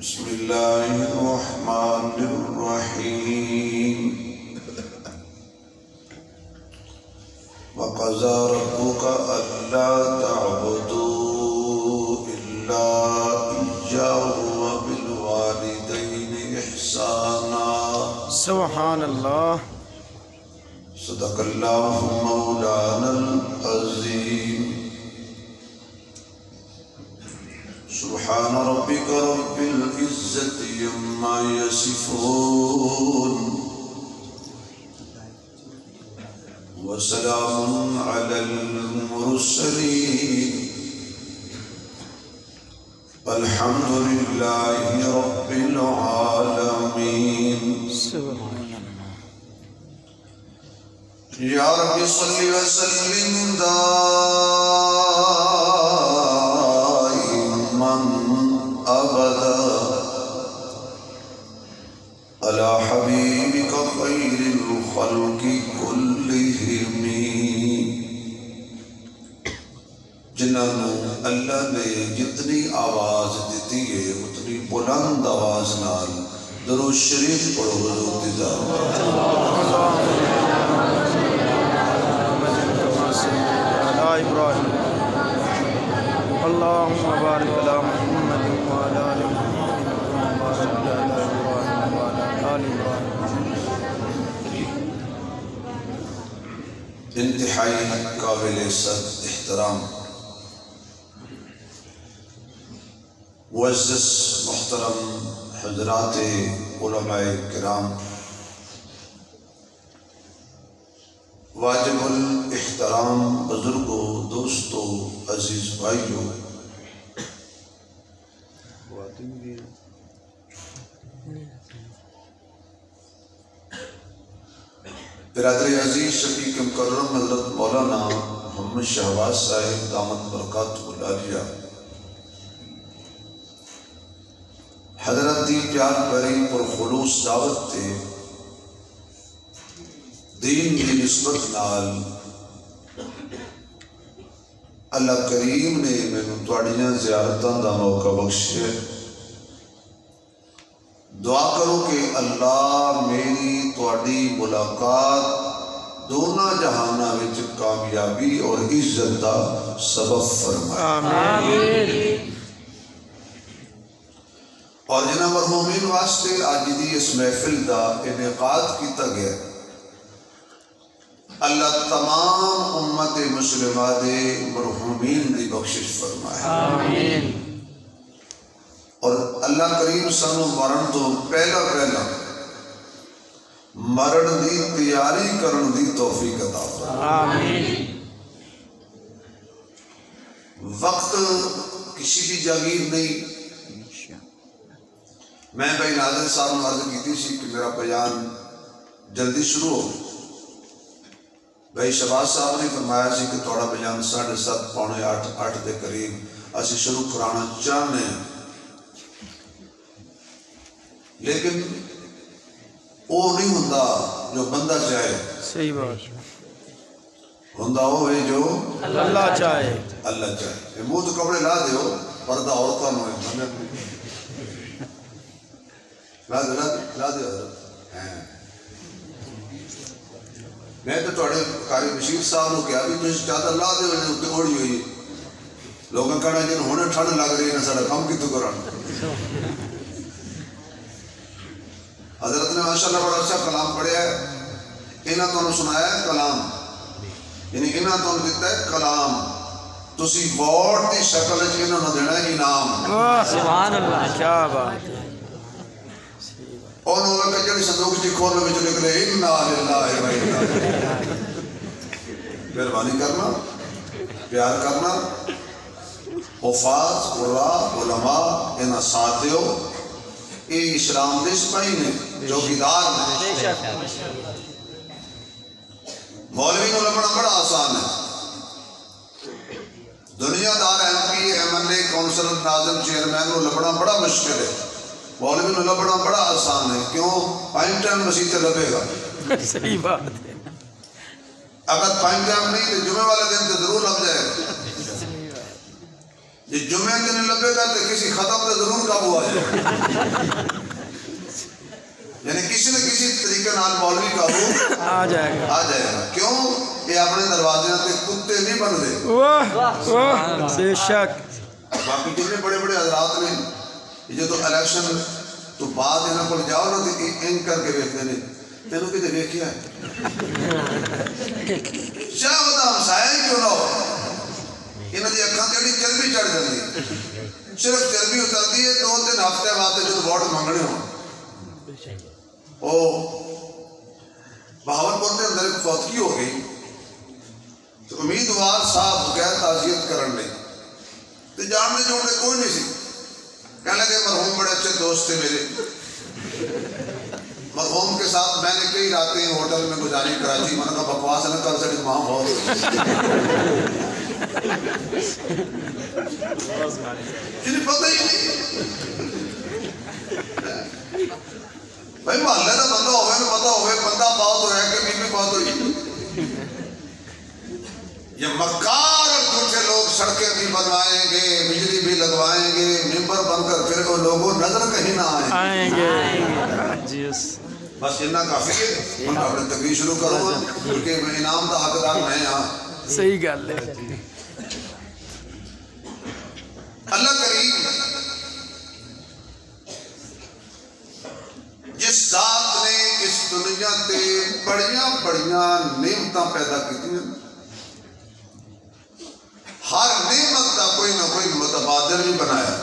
بسم اللہ الرحمن الرحیم وَقَضَى رَبُّكَ أَلَّا تَعْبُدُوا إِلَّا إِيَّاهُ وَبِالْوَالِدَيْنِ إِحْسَانًا سبحان اللہ صدق اللہ مولانا العظیم سبحان ربك رب العزة عما يصفون وسلام على المرسلين الحمد لله رب العالمين يا رب صل وسلم دائما أبدا على حبيبك خير الخلق كلهم جنہوں اللہ نے جتنی آواز دیتی ہے اتنی بلند آواز نال درود شریف پڑھو حضور دی ذات اللہم بارک علی محمد وعلی آل محمد کما بارکت علی ابراہیم وعلی آل ابراہیم. انتہائی قابل صد احترام معزز محترم حضرات علماء کرام، واجب الاحترام بزرگوں، دوستوں، عزیز بھائیوں، برادر عزیز شفیق مکرم حضرت مولانا محمد شہباز صاحب دامت برکاتہ العالیہ، حضرت دی پیار بری پر خلوص دعوت تے دین کی نسبت نال اللہ کریم نے مینوں تواڈیاں زیارتاں دا موقع بخشیا. دعا کرو کہ اللہ میری تواڈی ملاقات دونوں جہاناں وچ کامیابی اور عزت دا سبب فرمائے. آمین. اور جنہاں مرحومین واسطے آج دی اس محفل دا انعقاد کیتا گیا، اللہ تمام امت مسلمہ دے مرحومین دی بخشش فرمائے. آمین. اور اللہ کریم سانو مرن تو پہلا مرن دی تیاری کرن دی توفیق عطا فرمائے. آمین. وقت کسی بھی جاگیر نہیں. میں بھائی ناظر صاحب نے عرض کی تھی کہ میرا بیان جلدی شروع ہو. بھائی شہباز صاحب نے فرمایا سی کہ تھوڑا بیان 7:30 پونے 8 دے قریب اسی شروع کرانا چاہنے ہیں، لیکن وہ نہیں ہوندا جو بندہ چاہے. صحیح بات. ہوندا وہ ہے جو اللہ چاہے. اللہ چاہے. منہ تو کپڑے لا دیو، پردہ عورتوں میں لا دیو حضرت. میں تو تھوڑے قاری بشیر صاحب نے کہا بھی تجھے چادر لا دیو اتنے اوڑی ہوئی. لوگوں کہنا جن ہونے ٹھنڈ لگ رہی ہے سارا کام کی تو کران. حضرت نے ماشاءاللہ بڑا اچھا کلام پڑھیا ہے. انہاں تو سنایا ہے کلام، یعنی انہاں تو دیتا ہے کلام، تسی ووٹ دی شکل وچ انہاں نوں دینا ہے انعام. سبحان اللہ. کیا بات ہے. اور انہوں نے جڑی صندوق جی کھولنے میں جو نکلے اِنَّا لِلَّهِ وَإِنَّا إِلَيْهِ. مہربانی کرنا، پیار کرنا. حفاظ، قراء، علماء انہاں ساتھ دیو. یہ اسلام دے سپاہی نے، چوکیدار نے. مولوی نو لبنا بڑا آسان ہے. دنیا دار MP MLA کونسلر ناظم چیئرمین نو لبنا بڑا مشکل ہے. مولوی نو لبنا بڑا آسان ہے. کیوں؟ پائن ٹائم مسیح تے لبے گا. صحیح بات ہے. اگر پائن ٹائم نہیں تو جمعے والے دن تو ضرور لگ جائے گا. یہ جمعہ کے نہیں لبے گا تو کسی ختم تو ضرور قابو آ جائے یعنی کسی نہ کسی طریقے نال مولوی قابو آ جائے گا کیوں یہ اپنے دروازے تے کتے نہیں بن دے واہ واہ بے شک باقی جتنے بڑے بڑے حضرات نے یہ جو الیکشن تو بعد انہوں کو جاؤ نا تو ان کر کے ویکھتے ہیں تینوں کتے ویکھیا ہے شاہ ہوتا ہمسایا ہی کیوں نہ ہو انہوں نے اکھاں تیڑی چربی چڑھ جاتی صرف چربی اترتی ہے 2-3 ہفتے بعد جو ووٹ مانگنے ہوں بہاولپور کے اندر ایک فوتگی ہو گئی تو امیدوار صاحب بغیر تعزیت کرن لے تو جاننے جوڑنے کوئی نہیں سی کہنے لگے مرحوم بڑے اچھے دوست تھے میرے مرحوم کے ساتھ میں نے کئی راتیں ہوٹل میں گزاری کراچی میں نے کہا بکواس ہے نا کل سے وہاں بہت جنہیں پتہ ہی نہیں بھائی محلے کا بندہ ہوئے میں پتہ ہوئے بندہ بہت ہو رہا ہے کہ بیوی بہت ہوئی یہ مکار اور جھوٹے لوگ سڑکیں بھی بنوائیں گے بجلی بھی لگوائیں گے ممبر بن کر پھر وہ لوگوں نظر کہیں نہ آئیں گے بس اتنا کافی ہے میں اپنے تقریر شروع کروں گا کیونکہ میں انعام کا حقدار میں یہاں صحیح گل ہے اللہ کریم جس ذات نے اس دنیا تے بڑیاں بڑیاں نعمتاں پیدا کی ہر نعمت کا کوئی نہ کوئی متبادل بھی بنایا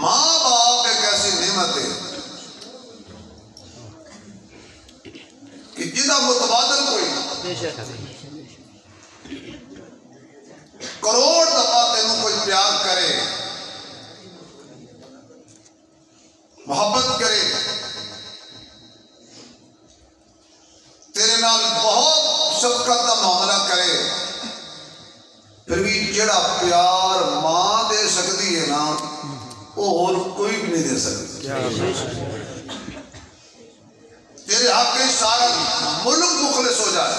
ماں باپ ایک ایسی نعمت ہے کہ جدا متبادل کوئی کروڑ دفعہ تینوں کوئی پیار کرے محبت کرے تیرے نال بہت شفقت کا معاملہ کرے پھر بھی جڑا پیار ماں دے سکتی ہے نا وہ اور کوئی بھی نہیں دے سکتی تیرے حق کے سارا ملک مخلص ہو جائے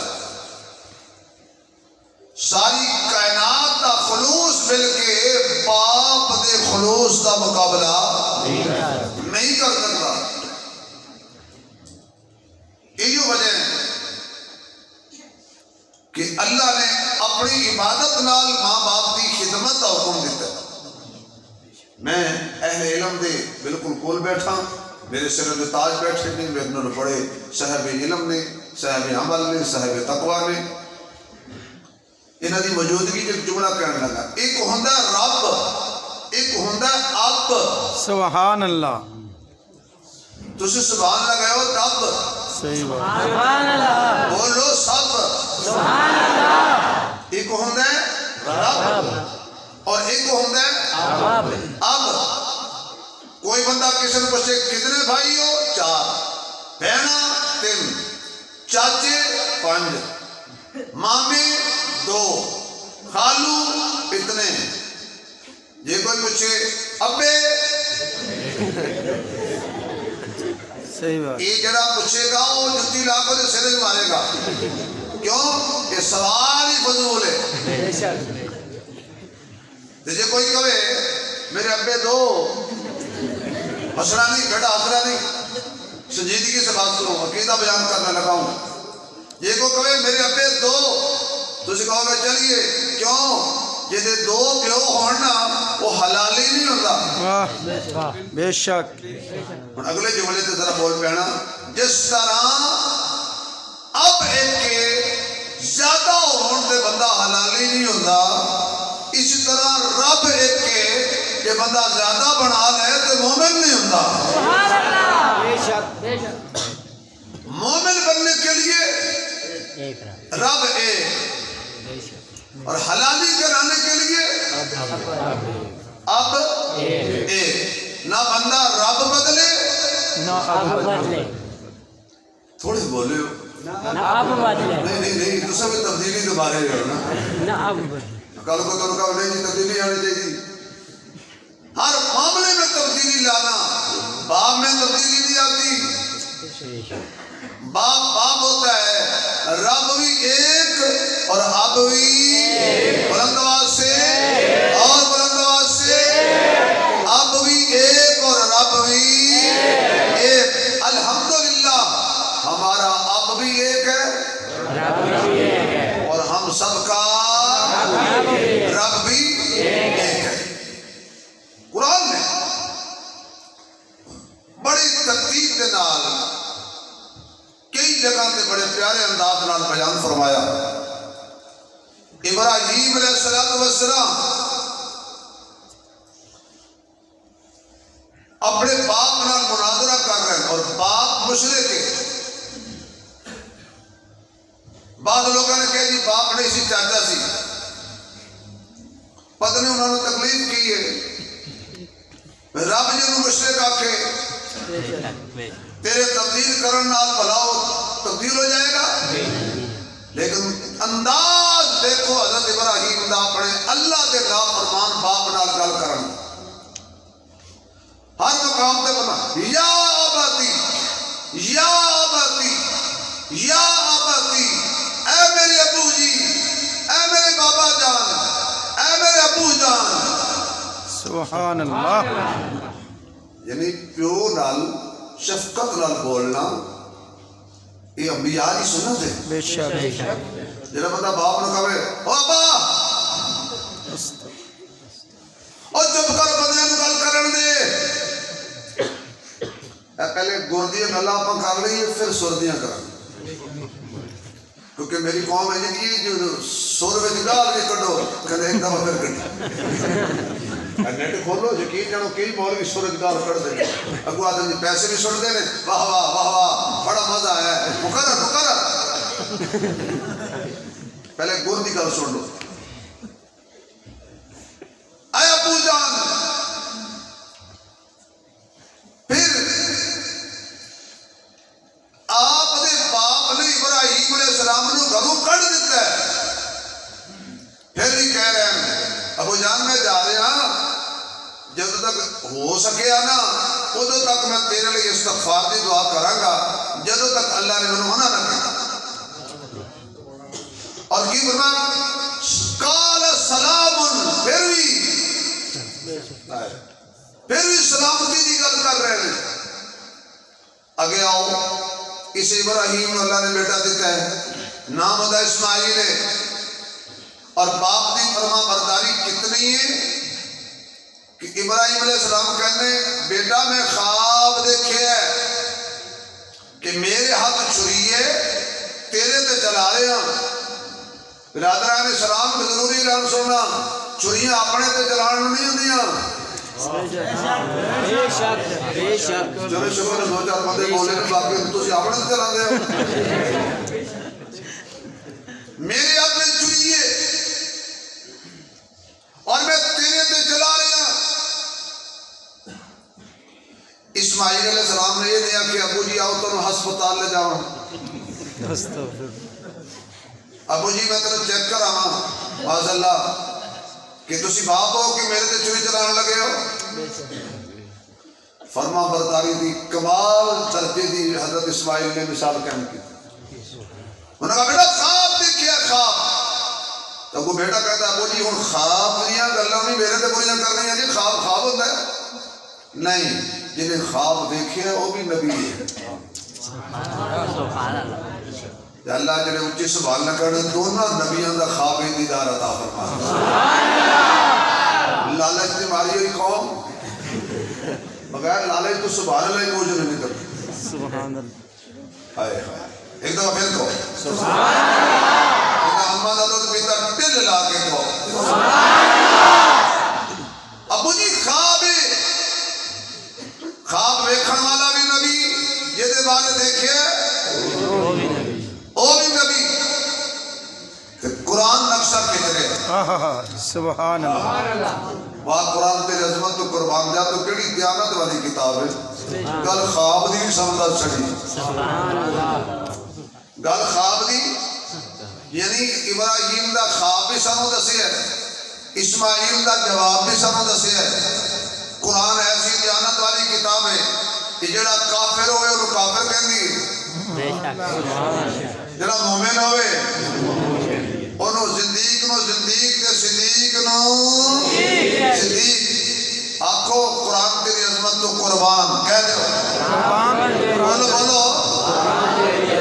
ساری کائنات دا خلوص مل کے باپ دے خلوص دا مقابلہ نہیں کر سکتا یہی وجہ ہے کہ اللہ نے اپنی عبادت نال ماں باپ کی خدمت کا حکم دیتا ہے میں اہل علم دے بالکل کول بیٹھا میرے سر دے تاج بیٹھے نے میرے نال بڑے صاحب علم نے صاحب عمل نے صاحب تقوی نے انہاں دی موجودگی ایک جملہ کہنے لگا ایک ہوندا رب ایک ہوندا اب سبحان اللہ تسی سبحان لگائے ہو تب صحیح بات سبحان اللہ بولو سب سبحان اللہ ایک ہوندا رب اور ایک ہوندا اب کوئی بندہ کسی نے پوچھے کتنے بھائی ہو 4 بہنا 3 چاچے 5 مامے 2 خالو اتنے یہ کوئی پوچھے ابے صحیح بات یہ جڑا پوچھے گا وہ جتی لا کو سر مارے گا کیوں یہ سوال ہی فضول ہے جے کوئی کہے میرے ابے 2 مسئلہ نہیں گھٹا حسرہ نہیں سنجیدگی سے بات کروں عقیدہ بیان کرنے لگا ہوں یہ کو کہے میرے ابے 2 تو اسے کہو گے چلیے کیوں یہ دے 2 پیو ہونا وہ حلالی نہیں ہوتا بے شک اگلے جملے تے ذرا بول پینا جس طرح اب ایک کے زیادہ ہون تے بندہ حلالی نہیں ہوتا اسی طرح رب ایک کے کہ بندہ زیادہ بنا لے تو مومن نہیں ہوتا سبحان اللہ بے شک بے شک مومن بننے کے لیے رب ایک اور حلالی کرانے کے لیے اب ایک نہ بندہ رب بدلے نہ اب بدلے تھوڑے بولے ہو نہ اب بدلے نہیں تو سب تبدیلی دوبارے ہو نہ اب بدلے کل کو تم کہو نہیں تبدیلی آنی چاہیے ہر معاملے میں تبدیلی لانا باپ میں تبدیلی نہیں آتی باپ ہوتا ہے رب بھی ایک اور اب بھی بلند بیان فرمایا ابراہیم علیہ السلام اپنے باپ نال مناظرہ کر رہے ہیں اور باپ مشرک ہے. بعض لوگوں نے کہا جی باپ نہیں سی چاچا سی. پتہ نہیں انہوں نے تکلیف کی ہے. رب جنہوں مشرک آکھے تیرے تبدیل کرن نال بھلاؤ تبدیل ہو جائے گا. لیکن انداز دیکھو حضرت ابراہیم دا اپنے اللہ دے نافرمان باپ نال گل کرن. ہر مقام تے بنا یا اباتی یا اباتی یا اباتی، اے میرے ابو جی، اے میرے بابا جان، اے میرے ابو جان. سبحان اللہ. یعنی پیو نال شفقت نال بولنا یہ انبیاء کی سنت ہے. بے شک جنہا بندہ باپ نہ کہے او ابا او چپ کر بندے نو گل کرن دے. پہلے گردیاں گلاں اپاں کر لئیے پھر سردیاں کریں، کیونکہ میری قوم ہے جی جو سر وچ گال کے کڈو کدے ایک دفعہ پھر کڈی. نیٹ کھولو یقین جانو کئی مولوی سورج گال کر دے اگو آدھے جی پیسے بھی سٹ دے واہ واہ واہ واہ بڑا مزہ آیا ہے. مقرر مقرر پہلے گر دی گل سن لو. اے ابو جان، پھر آپ دے باپ نے ابراہیم علیہ السلام نے گھروں کٹ دیتا ہے. پھر بھی کہہ رہے ہیں ابو جان میں جا رہے ہاں، جب تک ہو سکے نا ادو تک میں تیرے لئے استغفار دی دعا کراں گا جدو تک اللہ نے منہ منع نہ کیا. اور کی فرمایا قال سلام، پھر بھی سلامتی دی گل کر رہے ہیں. آگے آؤ، اس ابراہیم اللہ نے بیٹا دیتا ہے، نام ادا اسماعیل ہے. اور باپ دی فرما برداری کتنی ہے کہ ابراہیم علیہ السلام کہنے بیٹا میں خواب دیکھے ہے کہ میرے ہاتھ چھری ہے تیرے تے چلا رہے ہیں. برادران اسلام میں ضروری اعلان سننا، چھریاں اپنے تے چلان نہیں ہوندیاں. بے شک بے شک. چلو شکر دو چار بندے بولے نے باقی تسی اپنے تے چلا دے ہو. میرے ہاتھ میں چھری ہے اور میں تیرے تے چلا رہا. اسماعیل علیہ السلام نے یہ دیا کہ ابو جی آؤ تو ہسپتال لے جاؤں. ابو جی میں تنہیں چیک کر آما معاذ اللہ کہ تسی باپ ہو کہ میرے تے چھری چلانے لگے ہو. فرما برداری دی کمال درجے دی حضرت اسماعیل نے مثال قائم کی. انہوں نے کہا بیٹا خواب دیکھیا خواب. تو وہ بیٹا کہتا ہے ابو جی ہن خواب دیاں گلاں نہیں میرے تے بریاں کرنیاں جی. خواب خواب ہوتا ہے نہیں، جنہیں خواب دیکھے ہیں وہ بھی نبی ہے. اللہ جنہیں اچھی سوال نہ کرنے دونوں نبیان دا خواب دیدار عطا فرما. لالچ دی ماری ہوئی قوم بغیر لالچ تو سبحان اللہ کو جو نہیں کرتے. سبحان اللہ. ہائے ہائے. ایک دفعہ پھر کو سبحان اللہ. اما دا دودھ پیتا ٹل لا کے کو سبحان اللہ. ابو جی خواب خواب ویکھن والا بھی نبی، جہدے والے دیکھے وہ بھی نبی. قرآن نقشہ کتنے سبحان اللہ. واہ قرآن تیرے عظمت تو قربان جا تو کیڑی دیانت والی کتاب ہے. گل خواب دی سمجھا سکی. گل خواب دی یعنی ابراہیم دا خواب بھی سانو دسے ہے، اسماعیل دا جواب بھی سانو دسے ہے. قرآن ایسی دیانت والی کتاب ہے کہ جڑا کافر ہوئے انہوں کافر کہندی، جڑا مومن ہوئے انہوں زندیق نو زندیق دے صدیق نو صدیق. آکھو قرآن تیری عظمت تو قربان کہہ دے بولو بولو.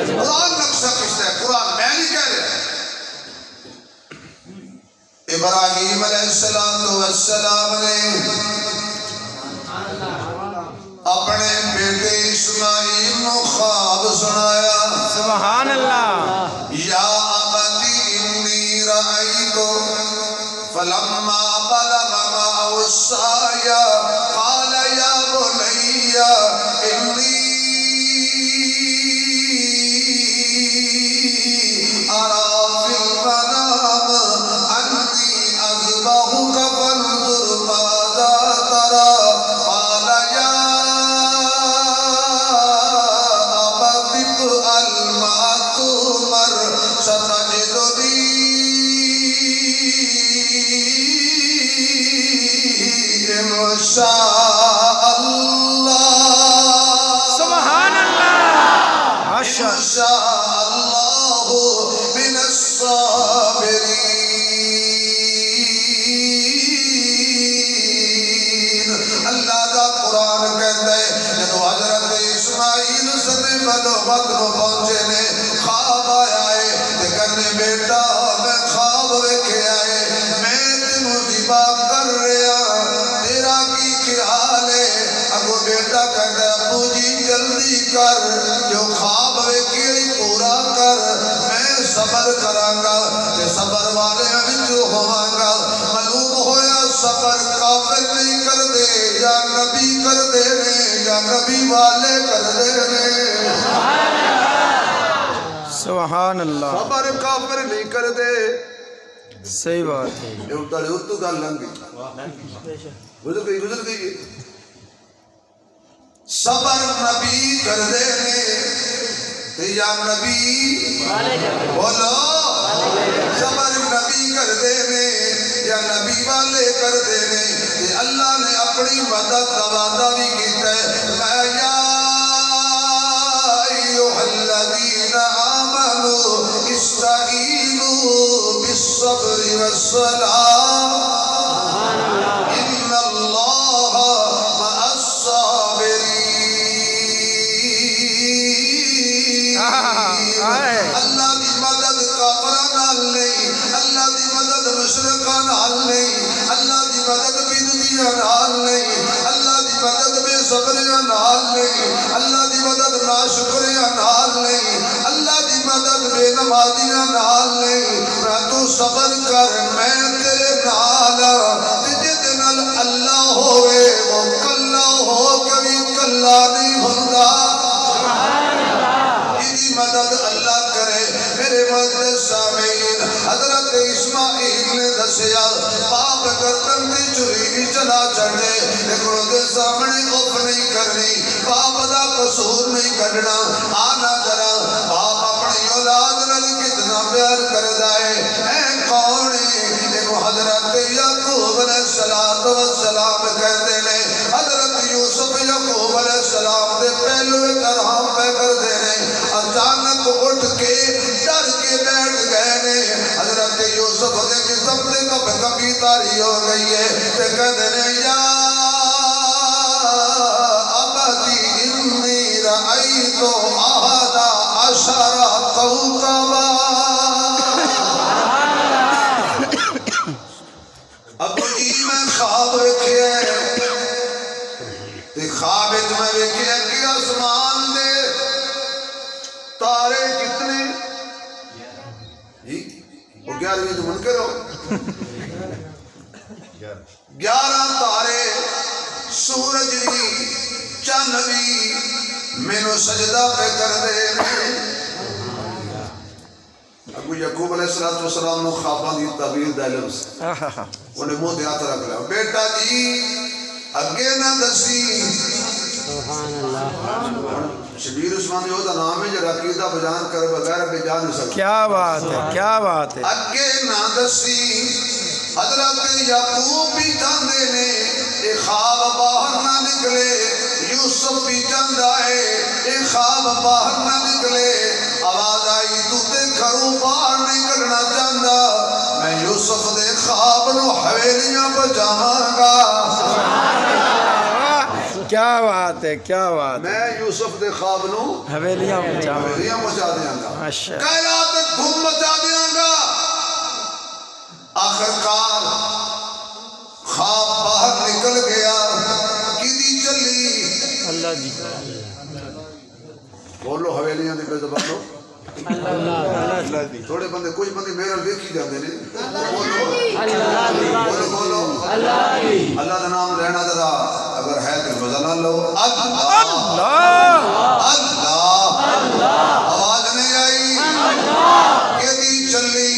قرآن نقشہ کس ہے؟ قرآن میں نہیں کہہ رہا. ابراہیم علیہ السلام نے اپنے بیٹے اسماعیل کو خواب سنایا. سبحان اللہ. یا فلما بلغ معه السعي قال يا بني إني أرى في المنام أني أذبحك فانظر ماذا ترى قال يا أبت افعل ما تؤمر ستجدني إن شاء الله سبحان اللہ إن شاء الله من الصابرين اللہ دا قرآن کہتا ہے جب حضرت اسماعیل سنے بلوغت کو پہنچے نے خواب آیا ہے کہ کہنے بیٹا میں خواب ویکھے آئے میں تینوں ذبح کر رہا تیرا کی خیال ہے اگو بیٹا کہتا ہے ابو جی جلدی کر جو خواب ویکھے پورا کر میں صبر کرانگا کہ صبر والے وچ ہوواں گا معلوم ہویا صبر کافر نہیں کر دے یا نبی کر دے نے یا نبی والے کر دے نے سبحان اللہ صبر کافر نہیں کر دے صحیح بات ہے یہ اتارے اتو گل لنگ گئی گزر گئی صبر نبی کر دے نے یا نبی بولو صبر نبی کر دے نے یا نبی والے کر دے نے کہ اللہ نے اپنی مدد کا وعدہ بھی کیتا ہے میں یا ایھا الذین آمنوا استعینوا بالصبر والصلاۃ ان اللہ مع الصابرین اللہ دی مدد کافراں نال نہیں اللہ دی مدد مشرکاں نال نہیں اللہ دی مدد بدعیاں نال نہیں اللہ دی مدد بے صبریاں نال نہیں اللہ دی مدد ناشکریاں نال نہیں اللہ دی مدد بے نمازیاں نال نہیں تو صبر کر میں تیرے نال جس نال اللہ ہوئے وہ کلا ہو کبھی کلا نہیں ہوندا مدد اللہ کرے میرے مدد سامعین حضرت اسماعیل نے دسیا باپ گردن کی چوری چلا چڑھے لیکن ان کے سامنے اف نہیں کرنی باپ دا قصور نہیں کرنا آنا ذرا باپ اپنی اولاد نال کتنا پیار کردا ہے اے کون ہے ایک حضرت یعقوب علیہ السلام کہتے ہیں حضرت یوسف یعقوب علیہ السلام دے پہلو کرام پہ کردے نے اچانک اٹھ کے ڈر کے بیٹھ گئے نے حضرت یوسف دے جسم دے کبھی تاری ہو گئی ہے تے کہتے ہیں یا ابتی انی رأیت احد عشر کوکبا ابو جی میں خواب ویکھیا تے خواب وچ میں ویکھیا کہ آسمان دے تارے کتنے جی وہ 11ویں تو منکر ہو 11 تارے سورج بھی چند بھی مینوں سجدہ پہ کر دے ابو یعقوب علیہ السلام نے خواباں دی تعبیر دا علم سے انہیں منہ تے ہاتھ رکھ لیا بیٹا جی اگے نہ دسی سبحان اللہ شبیر عثمان یہ ہوتا نام ہے جو عقیدہ بیان کر بغیر بے جان نہیں سکتا کیا بات ہے کیا بات ہے اگے نہ دسی حضرت یعقوب بھی جاندے نے اے خواب باہر نہ نکلے یوسف بھی جاندا ہے اے خواب باہر نہ نکلے آواز آئی تو تے گھروں باہر نہیں کرنا چاہندا میں یوسف دے خواب نو حویلیاں بجاواں گا کیا بات ہے کیا بات ہے میں یوسف دے خواب نو حویلیاں مچا دیاں گا اچھا کائنات دھوم مچا دیاں گا آخرکار خواب باہر نکل گیا کدی چلی اللہ جی بولو حویلیاں دے پہ زبانو تھوڑے بندے کچھ بندے میرے دیکھی جاتے ہیں بولو اللہ کا نام لینا ذرا اگر ہے تو مزہ نہ لو آواز نہیں آئی کہ دی چلی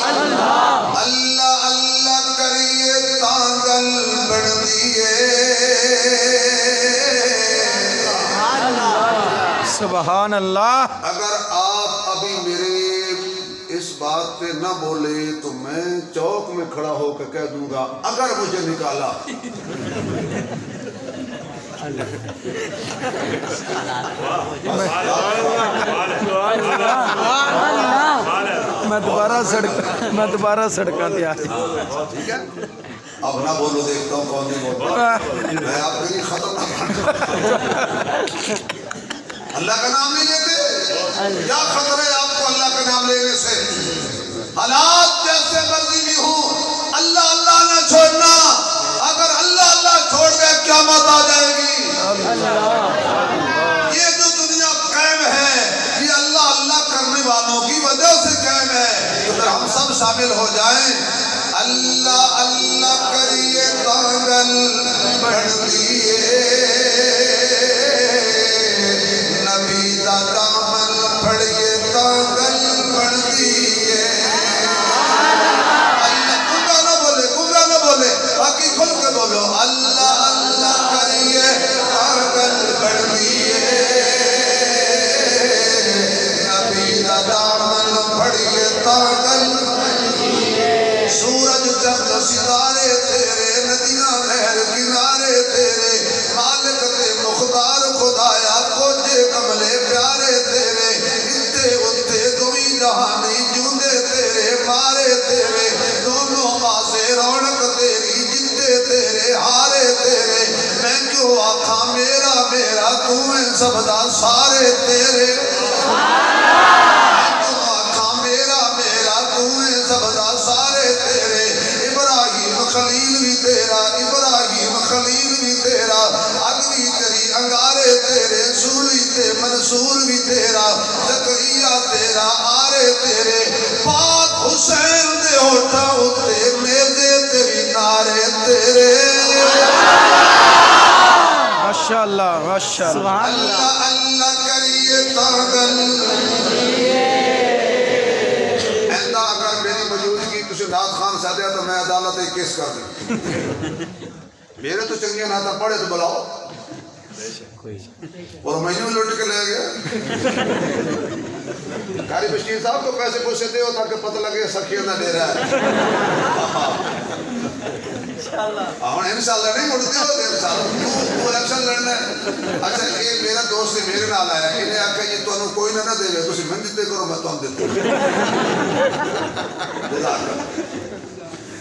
اللہ اللہ کریے تانگل بڑھ دیئے سبحان اللہ. اگر آپ ابھی میرے اس بات پہ نہ بولے تو میں چوک میں کھڑا ہو کے کہہ دوں گا اگر مجھے نکالا. میں دوبارہ سڑکاں تے آ ٹھیک ہے اب نہ بولو دیکھتا ہوں کون نہیں بولتا میں آپ کے لیے ختم نہ اللہ کا نام نہیں لیتے کیا خطر ہے آپ کو اللہ کا نام لینے سے حالات جیسے مرضی بھی ہوں اللہ اللہ نہ چھوڑنا اگر اللہ اللہ چھوڑ گئے قیامت آ جائے گی یہ جو دنیا قائم ہے یہ اللہ اللہ کرنے والوں کی وجہ سے قائم ہے اگر ہم سب شامل ہو جائیں اللہ اللہ کریے تانگل بڑھ دیئے نبی دا دامن پھڑیے تانگل بڑھ دیئے اللہ گنگا نہ بولے باقی کھل کے بولو اللہ اللہ کریے تانگل بڑھ دیئے نبی دا دامن پھڑیے تانگل سورج چند ستارے تیرے ندیاں نہر کنارے تیرے مالک تے مختار خدایا کوجے کملے پیارے تیرے اتے اتے دوئی جہانی جوندے تیرے مارے تیرے دونوں پاسے رونق تیری جتے تیرے ہارے تیرے میں کیوں آکھا میرا میرا تو میں سبدا سارے تیرے خلیل بھی تیرا ابراہیم خلیل بھی تیرا اگلی تیری انگارے تیرے سولی تے منصور بھی تیرا زکریا تیرا آرے تیرے پاک حسین دے ہوتا ہوتے میزے تیری نارے تیرے ماشاءاللہ ماشاءاللہ اللہ اللہ کریے تانگل نات خان ساتھ تو میں عدالت ایک کیس کر دیں میرے تو چنگیاں ناتا پڑھے تو بلاؤ اور میں یوں لوٹ کے لے گیا قاری بشیر صاحب کو پیسے پوچھے دے ہو تاکہ پتہ لگے سکھیر نہ دے رہا ہے انشاءاللہ نہیں مڑتے ہو انشاءاللہ تو الیکشن لڑنا ہے اچھا یہ میرا دوست میرے نال آیا انہیں آکھا یہ تو انہوں کوئی نہ دے گا تو من دیتے کرو میں تو ہم دیتے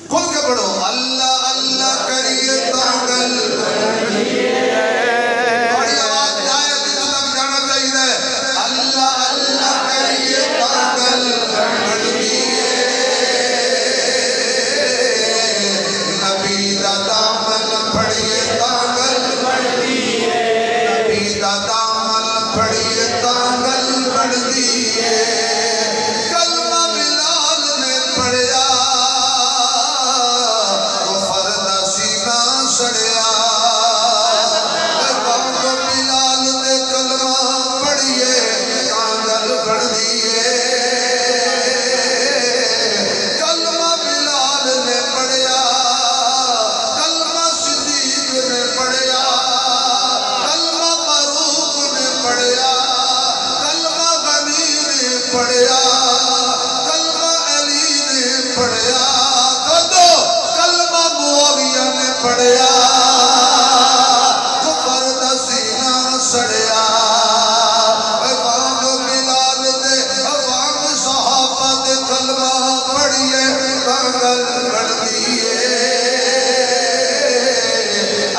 کھل کے پڑھو اللہ اللہ کریے تانگل بڑی آواز جائے دل تک جانا چاہیے اللہ اللہ کریے تانگل بڑھ دیئے نبی دا دامن پھڑیے تانگل بڑھ دیئے نبی دا دامن پھڑیے تانگل بڑھ دیئے کلمہ بلال نے پڑھیا سڑیا بلال نے کلمہ پڑھیے تانگل بڑھ دیئے کلمہ بلال نے پڑھیا کلمہ صدیق نے پڑھیا کلمہ فاروق نے پڑھیا کلمہ غنی نے پڑھیا کلمہ علی نے پڑھیا کلمہ معاویہ نے پڑھیا کفر دا سینہ سڑیا وانگ بلال دے وانگ صحابہ دے کلمہ پڑھیے تانگل بڑھ دیئے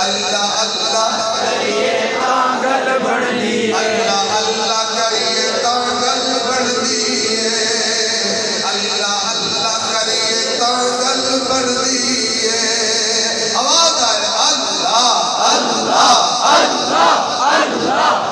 اللہ اللہ کریے تانگل بڑھ دیئے اللہ اللہ کریے تانگل بڑھ دیئے اللہ اللہ کریے تانگل بڑھ دیئے آواز آئے اللہ اللہ اللہ اللہ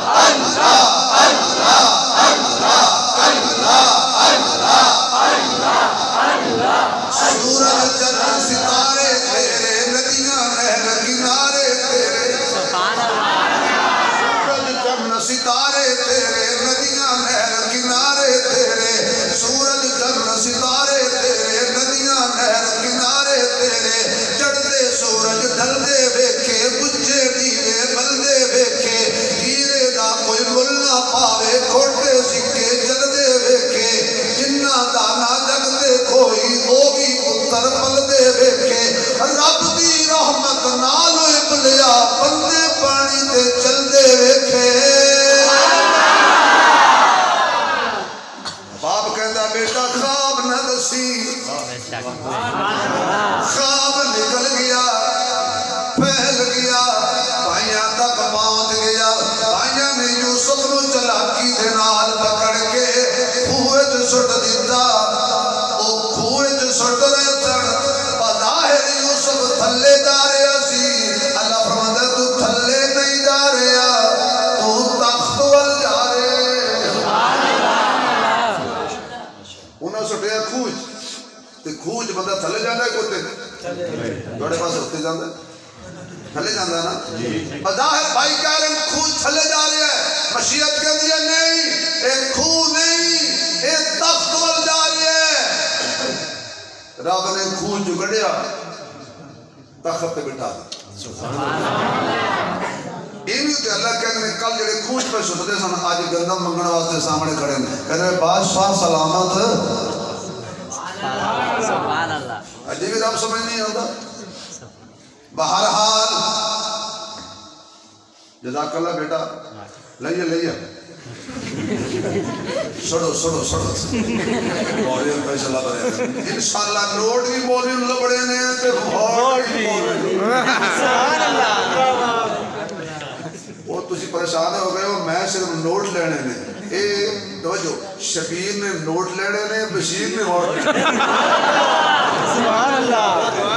پھیل گیا بھائیاں تک پہنچ گیا بھائیاں نے یوسف نو چلاکی دے نال پکڑ کے کھوے چ سٹ دیتا او کھوے چ سٹ رہے سن بظاہر یوسف تھلے جا رہا سی اللہ فرماتا تو تھلے نہیں جا رہا تو تخت ول جا رہے انہاں سٹیا کھوج تے کھوج بندہ تھلے جاندا ہے کوتے تھوڑے پاس ہوتے جاندا ہے تھلے جاندا ہے نا بظاہر بھائی کہہ رہے ہیں کھوج تھلے جا رہا ہے مشیت کہندی ہے نہیں اے کھو نہیں اے تخت ول جا رہی ہے رب نے کھوج جو گڑیا تخت پہ بٹھا دیا اینو تے اللہ کہندے نے کل جڑے کھوج پہ سٹدے سن اج گندم منگن واسطے سامنے کھڑے نے کہندے بادشاہ سلامت سبحان اللہ اجے بھی رب سمجھ نہیں آتا بہرحال جزاک اللہ بیٹا لئیے لئیے سڑو سڑو سڑو مولیوں پیسہ لب رہے ہیں انشاءاللہ نوٹ بھی مولیوں لب رہے ہیں تے بھوٹ بھی سبحان اللہ وہ تسی پریشان ہو گئے ہو میں صرف نوٹ لینے نے اے توجہ شبیر نے نوٹ لینے نے بشیر نے ووٹ سبحان اللہ